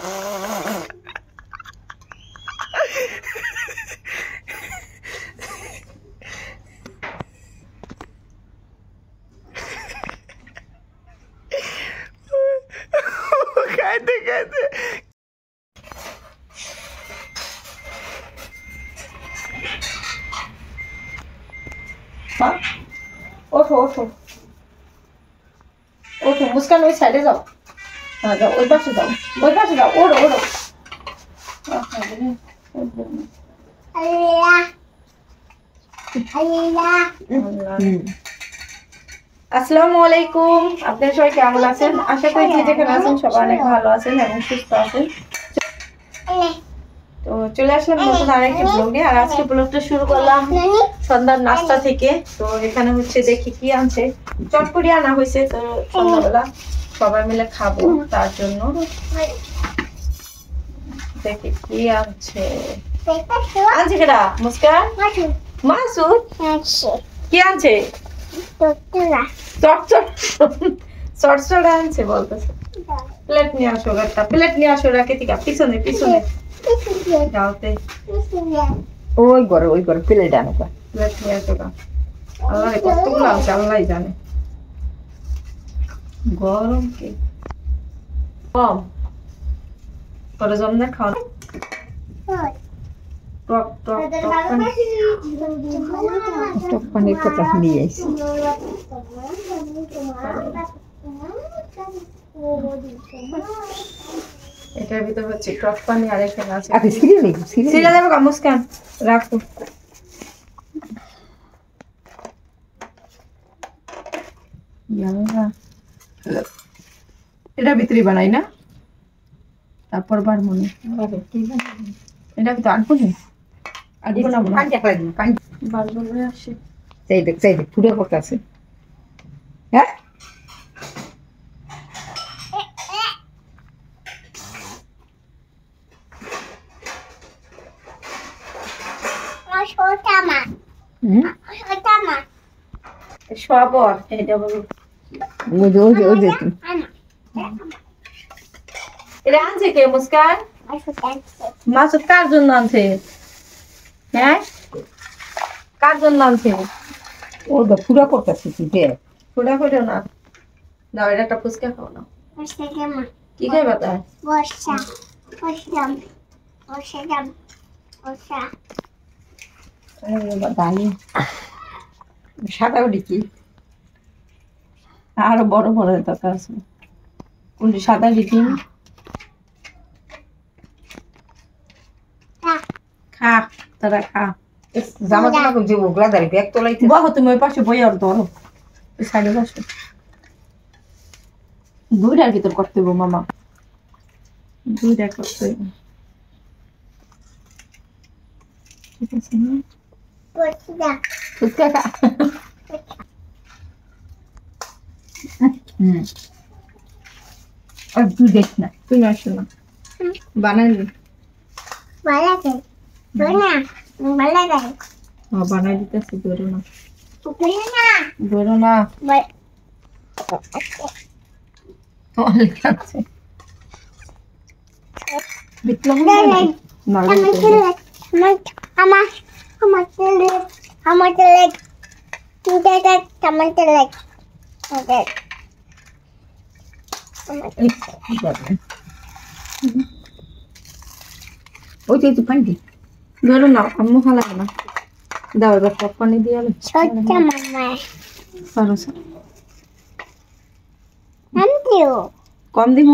कहते कहते ओठो ओठो ओठो मुस्कान ওই সাইডে যাও হ্যাঁ যাও ওই পাশে যাও ওড়ো ওড়ো আল্লাহ আল্লাহ আসসালামু আলাইকুম আপনারা সবাই কেমন আছেন আশা করি যে যেখানে আছেন সবাই অনেক ভালো আছেন এবং সুস্থ আছেন তো চলে আসলাম নতুন আরেকটি ব্লগ নিয়ে আর আজকে ব্লগটা শুরু করলাম সন্ধ্যার নাস্তা থেকে তো এখানে হচ্ছে দেখি কি আনছে চটপটি আনা হয়েছে তো সন্ধ্যাবেলা সবাই মিলে খাবো তার জন্য দেখি কি আনছে আনছে কেডা মুস্কান মাসুদ কি আনছে চটচড়া আনছে বলতেছে প্লেট নিয়ে আসো একটা প্লেট নিয়ে আসো রাখে ঠিক আছে পিছনে পিছনে যাওতে ওই ঘরে প্লেট আনো প্লেট নিয়ে আসো আল্লাহ কতগুলো আছে আল্লাহই জানে গরম কি কম করে জমনে খাওয়া টক টক টক পানির কথা নিয়ে এসেছি এটার ভিতর হচ্ছে টক পানি আর এখানে আছে আচ্ছা সিরিয়াল দেবো মুস্কান রাখো এটা ভিতরে বানাই না তারপর বার মনে এটা ভিতরে আনবো না আনবো না পানি লাগবে পানি বার বলে আসে চাই দেখ পুরো কথা আছে হ্যাঁ সবর এটা বলো এটা আনছে কে মুস্কান মাসুদ কার জন্য আনছে হ্যাঁ কার জন্য আনছে ও তো পুরা করতেছে পুরা করে না দাও এটা একটা ফুচকা খাও না কি খাইবা তা সাদা উঠি কি আরো বড় বড় দরকার আছে কোনটি সাদা ডিম খা তোরা খা জামা জামা যে ওগুলা দাঁড়ি ব্যাগ তোলাইতে বাহ তুমি ওই পাশে বই আর ধরো ওই সাইডে বসো দুইটার ভিতর করতে হইব মামা দুইটা করতে হইব ঠিক আছে না ফুচকা খা আর তুই দেখ না তুমি আসো না বানাইনি বানাই দিতেছি ধরো না ওই তো পানি দি ধরো না আম্মু খালা না দাও এবার টক পানি দিয়ে কম দিব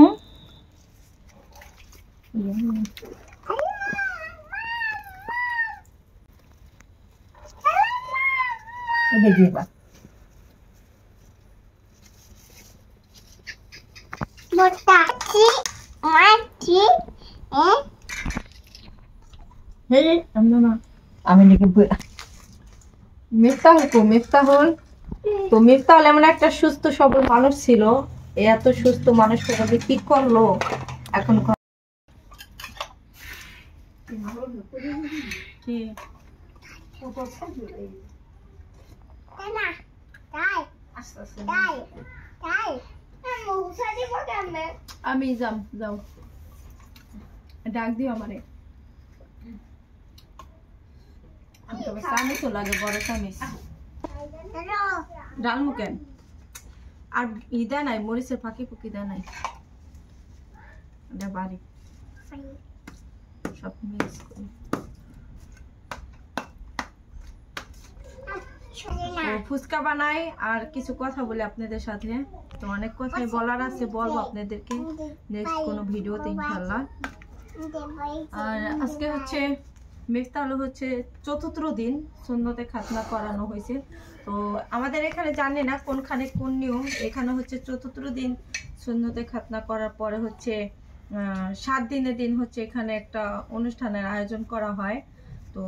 আমি মিফতাহুল তো মিফতাহুল এমন একটা সুস্থ সবল মানুষ ছিল এত সুস্থ মানুষকে কি করলো এখন আমি যাও ডাক দিও আমারে। আমি তো চামিচও লাগে, বড় চামিচ। ডাল মুকেন আর ইদা নাই, মরিচের ফাঁকি ফুকি দা নাই, বাড়ি সব মিক্স করি। ফুচকা বানাই আর কিছু কথা বলি আপনাদের সাথে। তো অনেক কথাই বলার আছে, বলবো আপনাদেরকে নেক্সট কোনো ভিডিওতে ইনশাআল্লাহ। আর আজকে হচ্ছে মিফতাহুল হচ্ছে ৪র্থ দিন সুন্নতে খাতনা করানো হয়েছে। তো আমাদের এখানে জানি না কোনখানে কোন নিয়ম, এখানে হচ্ছে ৪র্থ দিন সুন্নতে খাতনা করার পরে হচ্ছে ৭ দিনের দিন হচ্ছে এখানে একটা অনুষ্ঠানের আয়োজন করা হয়। তো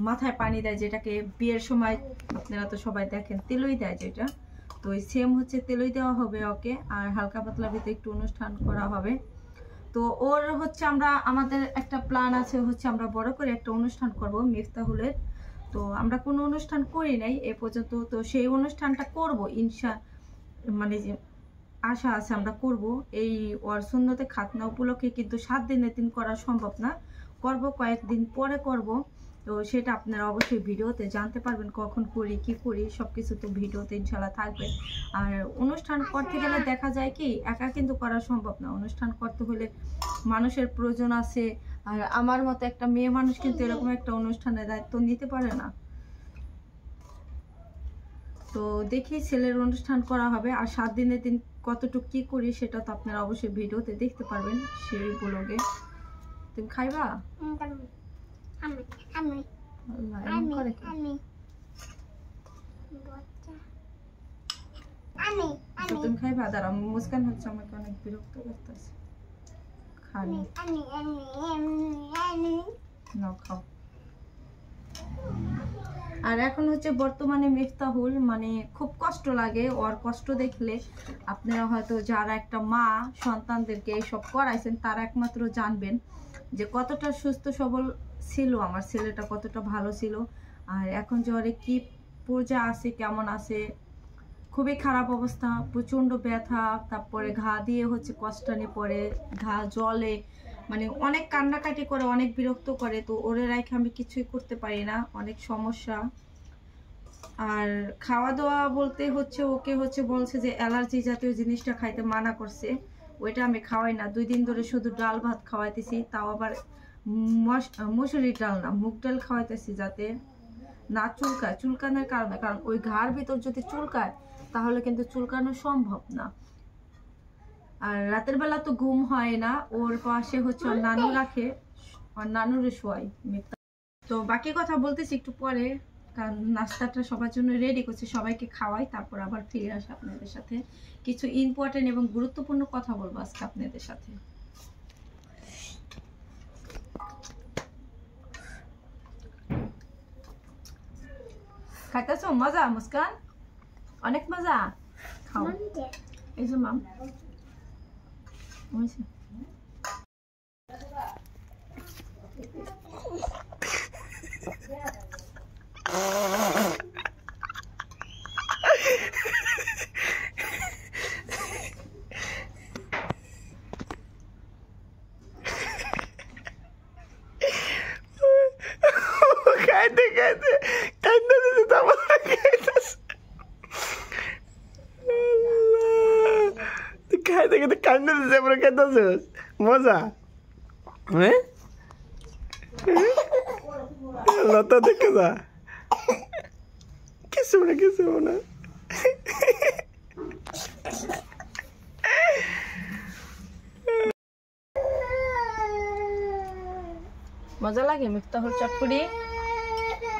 মাথায় পানি দেয়, যেটাকে বিয়ের সময় আপনারা তো সবাই দেখেন তেলই দেয় যেটা, তো সেম হচ্ছে তেলই দেওয়া হবে ওকে। আর হালকা পাতলা ভিতরে একটু অনুষ্ঠান করা হবে। তো ওর হচ্ছে আমাদের একটা প্ল্যান আছে, হচ্ছে আমরা বড় করে একটা অনুষ্ঠান করব মিফতাহুলের। তো আমরা কোনো অনুষ্ঠান করি নাই এ পর্যন্ত, তো সেই অনুষ্ঠানটা করব মানে যে আশা আছে আমরা করব। এই ওর সুন্নতে খাতনা উপলক্ষে কিন্তু 7 দিনের দিন করা সম্ভব না, করব কয়েকদিন পরে করব। তো সেটা আপনারা অবশ্যই ভিডিওতে জানতে পারবেন, কখন করি কি করি সবকিছু তো ভিডিওতে ইনশাআল্লাহ থাকবে। আর অনুষ্ঠান করতে গেলে দেখা যায় কি একা কিন্তু করা সম্ভব না, অনুষ্ঠান করতে হলে মানুষের প্রয়োজন আছে। আর আমার মতো একটা মেয়ে মানুষ কিন্তু এরকম একটা অনুষ্ঠানের দায়িত্ব নিতে পারে না। তো দেখি ছেলের অনুষ্ঠান করা হবে। আর 7 দিনের দিন কতটুকু কি করি সেটা তো আপনারা অবশ্যই ভিডিওতে দেখতে পারবেন সেই ব্লগে। তুমি খাইবা? তুমি খাইবা? দাঁড়াও, মুস্কান হচ্ছে আমাকে অনেক বিরক্ত করতেছে। খানি নাও, খাও। আর এখন হচ্ছে বর্তমানে মিফতাহুল মানে খুব কষ্ট লাগে, ওর কষ্ট দেখলে আপনারা হয়তো যারা একটা মা সন্তানদেরকে এইসব করাইছেন তারা একমাত্র জানবেন যে কতটা সুস্থ সবল ছিল আমার ছেলেটা, কতটা ভালো ছিল। আর এখন যে ওরে কি পর্যায়ে আছে, কেমন আছে, খুবই খারাপ অবস্থা, প্রচণ্ড ব্যথা, তারপরে ঘা দিয়ে হচ্ছে কষ্টানি পড়ে, ঘা জলে, মানে অনেক কান্নাকাটি করে, অনেক বিরক্ত করে। তো ওরে রাখে আমি কিছুই করতে পারি না, অনেক সমস্যা। আর খাওয়া দাওয়া বলতে হচ্ছে ওকে হচ্ছে বলছে যে অ্যালার্জি জাতীয় জিনিসটা খাইতে মানা করছে, ওইটা আমি খাওয়াই না। 2 দিন ধরে শুধু ডাল ভাত খাওয়াইতেছি, তাও আবার মসুরির ডাল না, মুগ ডাল খাওয়াইতেছি যাতে না চুলকায়, চুলকানোর কারণে, কারণ ওই ঘাড় ভিতর যদি চুলকায় তাহলে কিন্তু চুলকানো সম্ভব না। আর রাতের বেলা তো ঘুম হয় না, ওর পাশে হচ্ছে ওর নানু রাখে, ওর নানুরে শোয়াই। তো বাকি কথা বলতেছি একটু পরে, কারণ নাস্তাটা সবার জন্য রেডি করছি, সবাইকে খাওয়াই, তারপর আবার ফিরে আসি আপনাদের সাথে। কিছু ইম্পর্টেন্ট এবং গুরুত্বপূর্ণ কথা বলবো আজকে আপনাদের সাথে। খাইতেছো? মজা মুস্কান? অনেক মজা, খাও। এই যে মাম খাইতে খাইতে কান্দা দিতে তারপর খাইতে খাইতে কান্দা দিতে তারপরে খাইতেছিস, মজা? হ্যাঁ লতা দেখে যা, কিছু না কিছু না। মজা লাগে মিফতাহুল চটপুরি?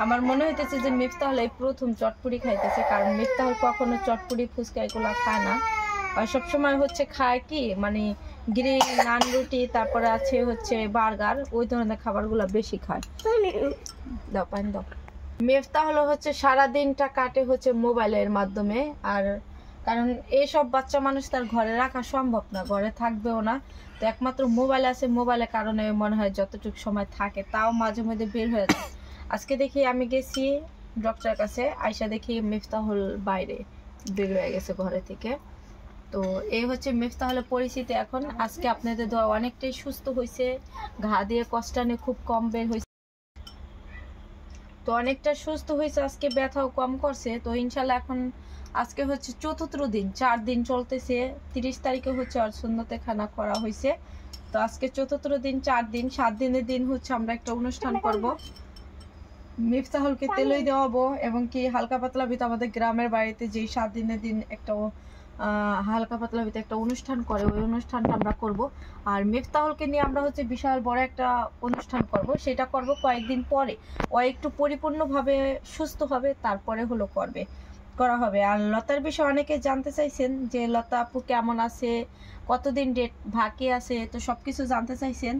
আমার মনে হইতেছে যে মিফতাহুল এই প্রথম চটপুরি খাইতেছে, কারণ মিফতাহুল কখনো চটপুরি ফুচকা এগুলা খায় না। আর সবসময় হচ্ছে খায় কি মানে গ্রিল, নান রুটি, তারপরে আছে হচ্ছে বার্গার, ওই ধরনের খাবারগুলো বেশি খায়। দাও পানি দাও। মিফতাহুল হচ্ছে সারাদিনটা কাটে হচ্ছে মোবাইলের মাধ্যমে। আর কারণ এইসব বাচ্চা মানুষ তার ঘরে রাখা সম্ভব না, ঘরে থাকবেও না, তো একমাত্র মোবাইল আছে, মোবাইলের কারণে মনে হয় যতটুকু সময় থাকে, তাও মাঝে মধ্যে বের হয়ে যায়। আজকে দেখি আমি গেছি ডক্টরের কাছে, আইসা দেখি মিফতাহুল বাইরে বের হয়ে গেছে ঘরে থেকে। তো এই হচ্ছে মিফতাহুলের পরিস্থিতি এখন। আজকে আপনাদের দোয়া অনেকটাই সুস্থ হয়েছে, ঘা দিয়ে কষ্টানে খুব কম বের হয়েছে, তো অনেকটা সুস্থ হয়েছে, আজকে ব্যথাও কম করছে। তো ইনশাল্লাহ এখন আজকে হচ্ছে 4th দিন, 4 দিন চলতেছে। 30 তারিখে হচ্ছে আর সুন্নতে খানা করা হয়েছে। তো আজকে 4th দিন, 4 দিন, 7 দিনের দিন হচ্ছে আমরা একটা অনুষ্ঠান করব, মিফতাহুলকে তেলই দেওয়াবো এবং কি হালকা পাতলা ভিতরে আমাদের গ্রামের বাড়িতে যেই 7 দিনের দিন একটা হালকা পাতলা ভিতরে একটা অনুষ্ঠান করে, ওই অনুষ্ঠানটা আমরা করব। আর মিফতাহুলকে নিয়ে আমরা হচ্ছে বিশাল বড় একটা অনুষ্ঠান করব, সেটা করব কয়েকদিন পরে। ও একটু পরিপূর্ণভাবে সুস্থ হবে, তারপরে হলো করা হবে। আর লতার বিষয়ে অনেকে জানতে চাইছেন যে লতা আপু কেমন আছে, কতদিন ডেট বাকি আছে, তো সব কিছু জানতে চাইছেন।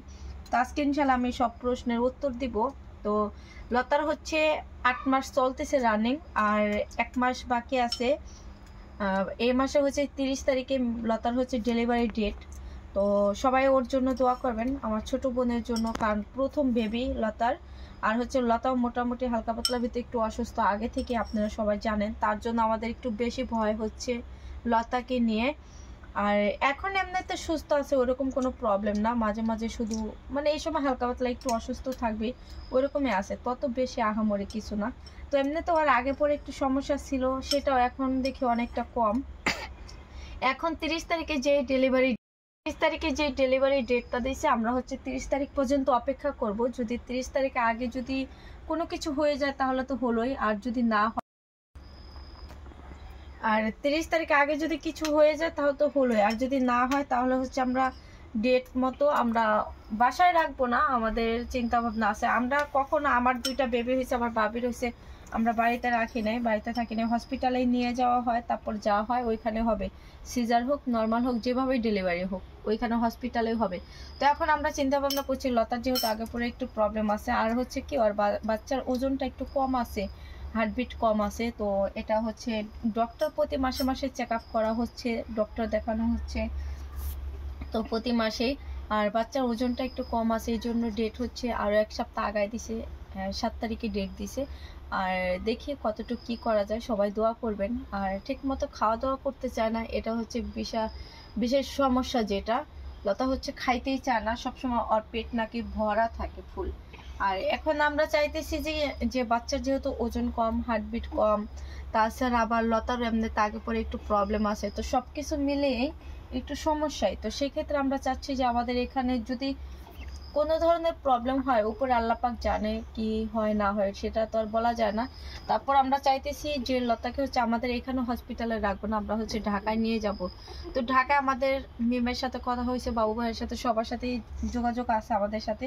তো আজকে ইনশাল্লাহ আমি সব প্রশ্নের উত্তর দিব। তো লতার হচ্ছে 8 মাস চলতেছে রানিং, আর 1 মাস বাকি আছে। এই মাসে হচ্ছে 30 তারিখে লতার হচ্ছে ডেলিভারি ডেট। তো সবাই ওর জন্য দোয়া করবেন, আমার ছোট বোনের জন্য, কারণ প্রথম বেবি লতার। আর হচ্ছে লতাও মোটামুটি হালকা পাতলা ভিতরে একটু অসুস্থ আগে থেকে, আপনারা সবাই জানেন। তার জন্য আমাদের একটু বেশি ভয় হচ্ছে লতাকে নিয়ে। আর এখন এমনিতে সুস্থ আছে, ওরকম কোনো প্রবলেম না। মাঝে মাঝে শুধু মানে এই সময় হালকা পাতলা একটু অসুস্থ থাকবে, ওরকমই আছে, তত বেশি আহামরি কিছু না। তো এমনি তো আর আগে পরে একটু সমস্যা ছিল, সেটাও এখন দেখি অনেকটা কম। এখন 30 তারিখে যে ডেলিভারি ডেটটা দিয়েছে, আমরা হচ্ছে 30 তারিখ পর্যন্ত অপেক্ষা করব। যদি 30 তারিখে আগে যদি কোনো কিছু হয়ে যায় তাহলে তো হলোই, আর যদি না হয়, আর 30 তারিখ আগে যদি কিছু হয়ে যায় তাহলে তো হলোই, আর যদি না হয় তাহলে হচ্ছে আমরা ডেট মতো আমরা বাসায় রাখবো না। আমাদের চিন্তা ভাবনা আছে, আমরা কখনো, আমার 2টা বেবি হয়েছে, আমার বাবির হয়েছে, আমরা বাড়িতে রাখি নাই, বাড়িতে থাকি নাই, হসপিটালে নিয়ে যাওয়া হয়, তারপর যাওয়া হয় ওইখানে হবে, সিজার হোক নর্মাল হোক যেভাবে ডেলিভারি হোক ওইখানে হসপিটালেই হবে। তো এখন আমরা চিন্তা ভাবনা করছি, লতার যেহেতু আগে পরে একটু প্রবলেম আছে, আর হচ্ছে কি ওর বাচ্চার ওজনটা একটু কম আছে, হার্টবিট কম আছে। তো এটা হচ্ছে ডক্টর প্রতি মাসে মাসে চেক আপ করা হচ্ছে, ডক্টর দেখানো হচ্ছে তো প্রতি মাসেই। আর বাচ্চার ওজনটা একটু কম আছে, এই জন্য ডেট হচ্ছে আরও 1 সপ্তাহ আগায় দিছে, 7 তারিখে ডেট দিছে। আর দেখি কতটুকু কি করা যায়, সবাই দোয়া করবেন। আর ঠিক মতো খাওয়া দাওয়া করতে চায় না, এটা হচ্ছে বিশেষ সমস্যা। যেটা লতা হচ্ছে খাইতেই চায় না, সবসময় ওর পেট নাকি ভরা থাকে ফুল। আর এখন আমরা চাইতেছি যে বাচ্চার যেহেতু ওজন কম, হার্টবিট কম, তাছাড়া আবার লতার এমনিতে আগে পরে একটু প্রবলেম আছে, তো সব কিছু মিলিয়ে একটু সমস্যায়। তো সেক্ষেত্রে আমরা চাচ্ছি যে আমাদের এখানে যদি কোনো ধরনের প্রবলেম হয়, উপরে আল্লাপাক জানে কি হয় না হয়, সেটা তো আর বলা যায় না। তারপর আমরা চাইতেছি যে লতাকে হচ্ছে আমাদের এখানে হসপিটালে রাখবো না, আমরা হচ্ছে ঢাকায় নিয়ে যাব। তো ঢাকায় আমাদের মিমের সাথে কথা হয়েছে, বাবু ভাইয়ের সাথে, সবার সাথেই যোগাযোগ আছে আমাদের সাথে।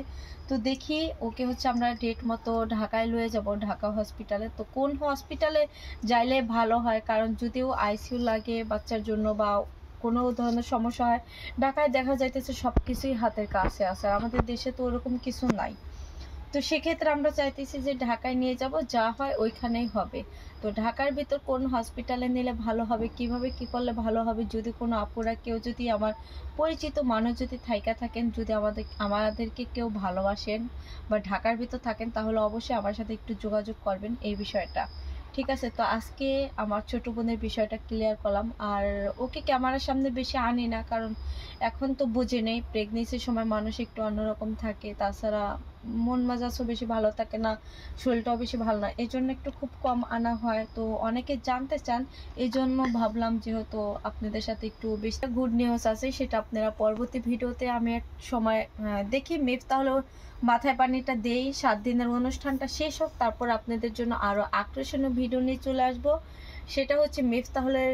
তো দেখি ওকে হচ্ছে আমরা ডেট মতো ঢাকায় লয়ে যাব, ঢাকা হসপিটালে। তো কোন হসপিটালে যাইলে ভালো হয়, কারণ যদিও আইসিইউ লাগে বাচ্চার জন্য বা কোনো ধরনের সমস্যা হয়, ঢাকায় দেখা যাইতেছে সব কিছুই হাতের কাছে আছে, আমাদের দেশে তো ওরকম কিছু নাই। তো সেক্ষেত্রে আমরা চাইতেছি যে ঢাকায় নিয়ে যাব, যা হয় ওইখানেই হবে। তো ঢাকার ভিতর কোন হসপিটালে নিলে ভালো হবে, কিভাবে কি করলে ভালো হবে, যদি কোনো আপুরা কেউ, যদি আমার পরিচিত মানুষ যদি থাইকা থাকেন, যদি আমাদেরকে কেউ ভালোবাসেন বা ঢাকার ভিতর থাকেন, তাহলে অবশ্যই আমার সাথে একটু যোগাযোগ করবেন এই বিষয়টা। ঠিক আছে, তো আজকে আমার ছোট বোনের বিষয়টা ক্লিয়ার করলাম। আর ওকে ক্যামেরার সামনে বেশি আনি না, কারণ এখন তো বুঝে নেই, প্রেগনেন্সির সময় মানুষ একটু অন্যরকম থাকে, তাছাড়া মন মেজাজও বেশি ভালো থাকে না, শরীরটাও বেশি ভালো না, এই জন্য একটু খুব কম আনা হয়। তো অনেকে জানতে চান, এই জন্য ভাবলাম যেহেতু আপনাদের সাথে একটু বেশি গুড নিউজ আছে, সেটা আপনারা পরবর্তী ভিডিওতে আমি এক সময় দেখি মেপ, তাহলে মাথায় পানিটা দেই, 7 দিনের অনুষ্ঠানটা শেষ হোক, তারপর আপনাদের জন্য আরও আকর্ষণীয় ভিডিও নিয়ে চলে আসবো। সেটা হচ্ছে মিফতাহুলের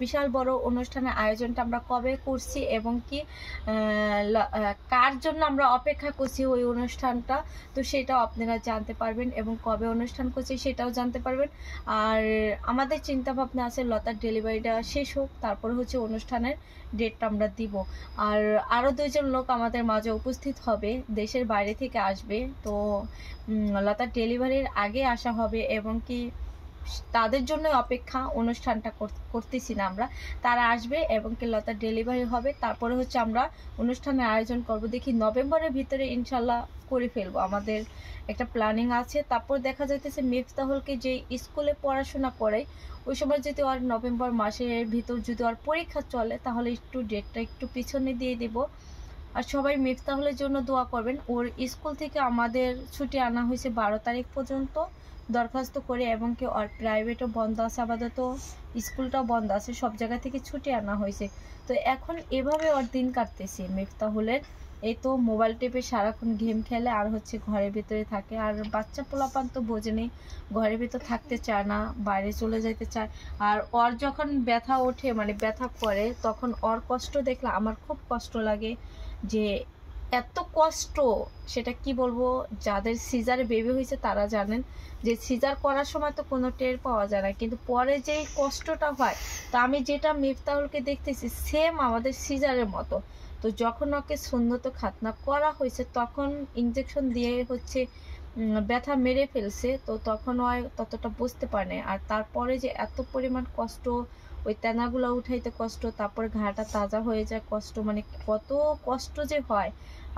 বিশাল বড় অনুষ্ঠানের আয়োজনটা আমরা কবে করছি এবং কি কার জন্য আমরা অপেক্ষা করছি ওই অনুষ্ঠানটা, তো সেটাও আপনারা জানতে পারবেন, এবং কবে অনুষ্ঠান করছি সেটাও জানতে পারবেন। আর আমাদের চিন্তা ভাবনা আছে লতার ডেলিভারিটা শেষ হোক, তারপর হচ্ছে অনুষ্ঠানের ডেটটা আমরা দিব। আর আরও 2জন লোক আমাদের মাঝে উপস্থিত হবে, দেশের বাইরে থেকে আসবে। তো লতার ডেলিভারির আগে আসা হবে এবং কি তাদের জন্য অপেক্ষা, অনুষ্ঠানটা করতেছি না আমরা। তারা আসবে এবং কি লতার ডেলিভারি হবে, তারপরে হচ্ছে আমরা অনুষ্ঠানের আয়োজন করব। দেখি নভেম্বরের ভিতরে ইনশাল্লাহ করে ফেলবো, আমাদের একটা প্ল্যানিং আছে। তারপর দেখা যাইতেছে মিফতাহুলকে যে স্কুলে পড়াশোনা করে ওই সময় যদি ওর নভেম্বর মাসের ভিতর যদি ওর পরীক্ষা চলে তাহলে একটু ডেটটা একটু পিছনে দিয়ে দিব। আর সবাই মিফতাহুলের জন্য দোয়া করবেন। ওর স্কুল থেকে আমাদের ছুটি আনা হয়েছে 12 তারিখ পর্যন্ত দরখাস্ত করে, এবং কি ওর প্রাইভেটও বন্ধ আছে, আপাতত স্কুলটাও বন্ধ আছে, সব জায়গা থেকে ছুটি আনা হয়েছে। তো এখন এভাবে ওর দিন কাটতেছে মিফতাহুলের। এই তো মোবাইল টেপে সারাক্ষণ গেম খেলে আর হচ্ছে ঘরের ভিতরে থাকে। আর বাচ্চা পোলাপান তো বোঝেনি, ঘরের ভিতর থাকতে চায় না, বাইরে চলে যেতে চায়। আর ওর যখন ব্যথা ওঠে মানে ব্যথা করে তখন ওর কষ্ট দেখলে আমার খুব কষ্ট লাগে। যে এত কষ্ট সেটা কি বলবো, যাদের সিজারে বেবি হয়েছে তারা জানেন যে সিজার করার সময় তো কোনো টের পাওয়া যায় না, কিন্তু পরে যে কষ্টটা হয়। তো আমি যেটা মিফতাহুলকে দেখতেছি সেম আমাদের সিজারের মতো। তো যখন ওকে সুন্নত খাতনা করা হয়েছে তখন ইনজেকশন দিয়ে হচ্ছে ব্যথা মেরে ফেলছে, তো তখন ওই ততটা বুঝতে পারে না। আর তারপরে যে এত পরিমাণ কষ্ট, ওই তেনাগুলো উঠাইতে কষ্ট, তারপরে ঘাটা তাজা হয়ে যায় কষ্ট, মানে কত কষ্ট যে হয়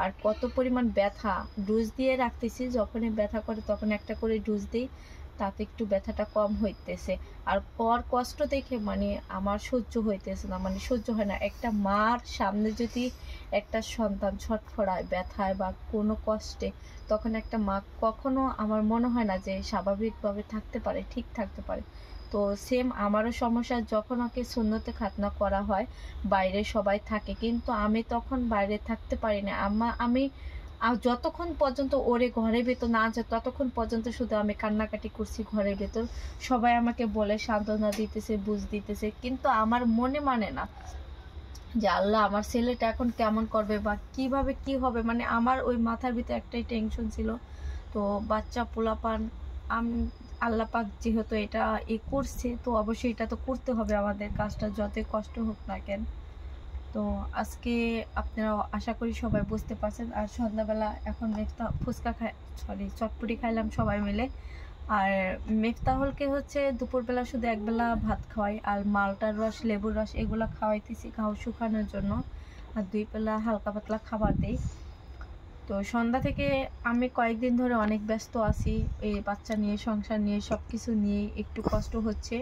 আর কত পরিমাণ ব্যথা। ডোজ দিয়ে রাখতেছি, যখনই ব্যথা করে তখন একটা করে ডোজ দিই, তাতে একটু ব্যথাটা কম হইতেছে। আর পর কষ্ট দেখে মানে আমার সহ্য হইতেছে না, মানে সহ্য হয় না। একটা মার সামনে যদি একটা সন্তান ছটফড়ায় ব্যথায় বা কোনো কষ্টে, তখন একটা মা কখনো আমার মনে হয় না যে স্বাভাবিকভাবে থাকতে পারে, ঠিক থাকতে পারে। তো সেম আমারও সমস্যা, যখন ওকে সুন্নতে খাতনা করা হয় বাইরে সবাই থাকে, কিন্তু আমি তখন বাইরে থাকতে পারি না। আমি যতক্ষণ পর্যন্ত ওরে ঘরের ভেতর না যায় ততক্ষণ পর্যন্ত শুধু আমি কান্নাকাটি করছি ঘরের ভেতর। সবাই আমাকে বলে সান্ত্বনা দিতেছে, বুঝ দিতেছে, কিন্তু আমার মনে মানে না যে আল্লাহ আমার ছেলেটা এখন কেমন করবে বা কিভাবে কি হবে। মানে আমার ওই মাথার ভিতরে একটাই টেনশন ছিল। তো বাচ্চা পোলাপান আল্লাহ পাক যেহেতু এটা করছে, তো অবশ্যই এটা তো করতে হবে আমাদের, কাজটা যতই কষ্ট হোক না কেন। তো আজকে আপনারা আশা করি সবাই বুঝতে পারছেন। আর সন্ধ্যাবেলা এখন ফুচকা চটপটি খাইলাম সবাই মিলে। আর মিফতাহুলকে হচ্ছে দুপুরবেলা শুধু একবেলা ভাত খাওয়াই, আর মালটার রস, লেবুর রস এগুলো খাওয়াইতেছি ঘাও শুকানোর জন্য, আর 2 বেলা হালকা পাতলা খাবার দিই। তো সন্ধ্যা থেকে আমি কয়েকদিন ধরে অনেক ব্যস্ত আছি, এই বাচ্চা নিয়ে, সংসার নিয়ে, সব কিছু নিয়ে একটু কষ্ট হচ্ছে।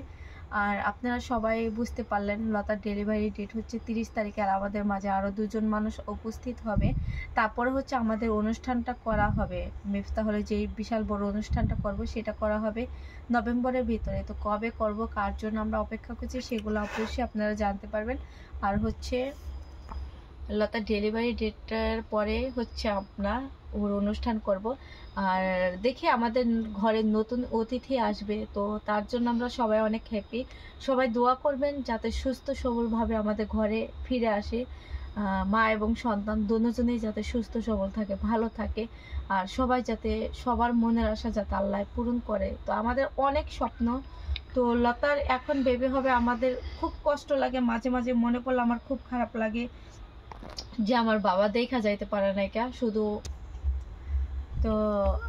আর আপনারা সবাই বুঝতে পারলেন লতার ডেলিভারি ডেট হচ্ছে 30 তারিখে, আর আমাদের মাঝে আরও 2জন মানুষ উপস্থিত হবে। তারপরে হচ্ছে আমাদের অনুষ্ঠানটা করা হবে, মিফতাহুলের যেই বিশাল বড় অনুষ্ঠানটা করব সেটা করা হবে নভেম্বরের ভিতরে। তো কবে করব, কার জন্য আমরা অপেক্ষা করছি সেগুলো অবশ্যই আপনারা জানতে পারবেন। আর হচ্ছে লতার ডেলিভারি ডেটটার পরে হচ্ছে আপনার ওর অনুষ্ঠান করব। আর দেখি আমাদের ঘরে নতুন অতিথি আসবে, তো তার জন্য আমরা সবাই অনেক হ্যাপি। সবাই দোয়া করবেন যাতে সুস্থ সবলভাবে আমাদের ঘরে ফিরে আসে, মা এবং সন্তান দুজনেই যাতে সুস্থ সবল থাকে, ভালো থাকে, আর সবাই যাতে সবার মনের আশা যাতে আল্লাহ পূরণ করে। তো আমাদের অনেক স্বপ্ন। তো লতার এখন বেবি হবে, আমাদের খুব কষ্ট লাগে, মাঝে মাঝে মনে পড়লে আমার খুব খারাপ লাগে যে আমার বাবা দেখা যাইতে পারে না এটা শুধু। তো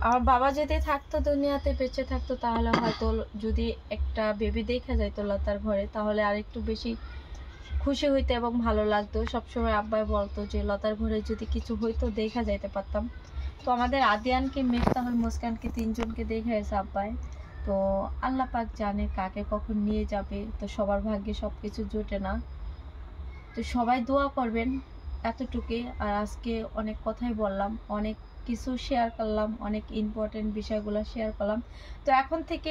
আমার বাবা যদি থাকতো, দুনিয়াতে বেঁচে থাকতো, তাহলে হয়তো যদি একটা বেবি দেখা যাইতো লতার ঘরে তাহলে আর একটু বেশি খুশি হইতো এবং ভালো লাগতো। সবসময় আব্বাই বলতো যে লতার ঘরে যদি কিছু হইতো দেখা যাইতে পারতাম। তো আমাদের আদিয়ানকে, মিফতাহুল, মুস্কানকে 3জনকে দেখা গেছে আব্বাই। তো আল্লাহ পাক জানে কাকে কখন নিয়ে যাবে, তো সবার ভাগ্যে সব কিছু জোটে না। তো সবাই দোয়া করবেন এতটুকুই। আর আজকে অনেক কথাই বললাম, অনেক কিছু শেয়ার করলাম, অনেক ইম্পর্টেন্ট বিষয়গুলো শেয়ার করলাম। তো এখন থেকে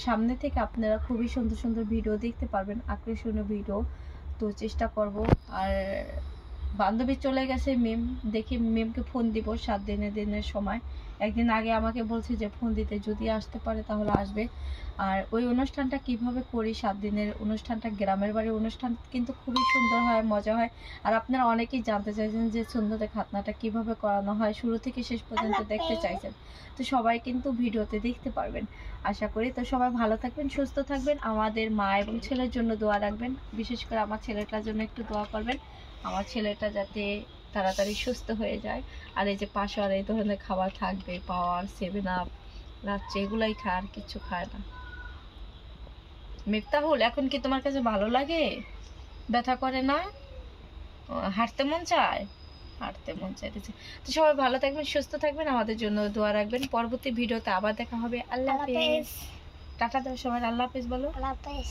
সামনে থেকে আপনারা খুবই সুন্দর সুন্দর ভিডিও দেখতে পারবেন, আকর্ষণীয় ভিডিও। তো চেষ্টা করব। আর বান্ধবী চলে গেছে মিম, দেখি মিমকে ফোন দিব 7 দিনের সময়। একদিন আগে আমাকে বলছে যে ফোন দিতে, যদি আসতে পারে তাহলে আসবে। আর ওই অনুষ্ঠানটা কিভাবে করি, 7 দিনের অনুষ্ঠানটা গ্রামের বাড়ির অনুষ্ঠান, কিন্তু খুবই সুন্দর হয়, মজা হয়। আর আপনারা অনেকেই জানতে চাইছেন যে সুন্নতে খাতনাটা কিভাবে করানো হয়, শুরু থেকে শেষ পর্যন্ত দেখতে চাইছেন। তো সবাই কিন্তু ভিডিওতে দেখতে পারবেন আশা করি। তো সবাই ভালো থাকবেন, সুস্থ থাকবেন, আমাদের মা এবং ছেলের জন্য দোয়া রাখবেন, বিশেষ করে আমার ছেলেটার জন্য একটু দোয়া করবেন, আমার ছেলেটা যাতে তাড়াতাড়ি সুস্থ হয়ে যায়। আর এই যে পাশে আর এই ধরনের খাবার থাকবে, পাওয়ার, 7 আপ, রাত্রে এগুলাই খায়, আর কিছু খায় না। মিফতাহুল, এখন কি তোমার কাছে ভালো লাগে? ব্যথা করে না? হাঁটতে মন চায়? হাঁটতে মন চাইতেছে। তো সবাই ভালো থাকবেন, সুস্থ থাকবেন, আমাদের জন্য দোয়া রাখবেন। পরবর্তী ভিডিওতে আবার দেখা হবে। আল্লাহ হাফেজ। টাটা দাও সবাই, আল্লাহ হাফেজ বলো। আল্লাহ হাফেজ।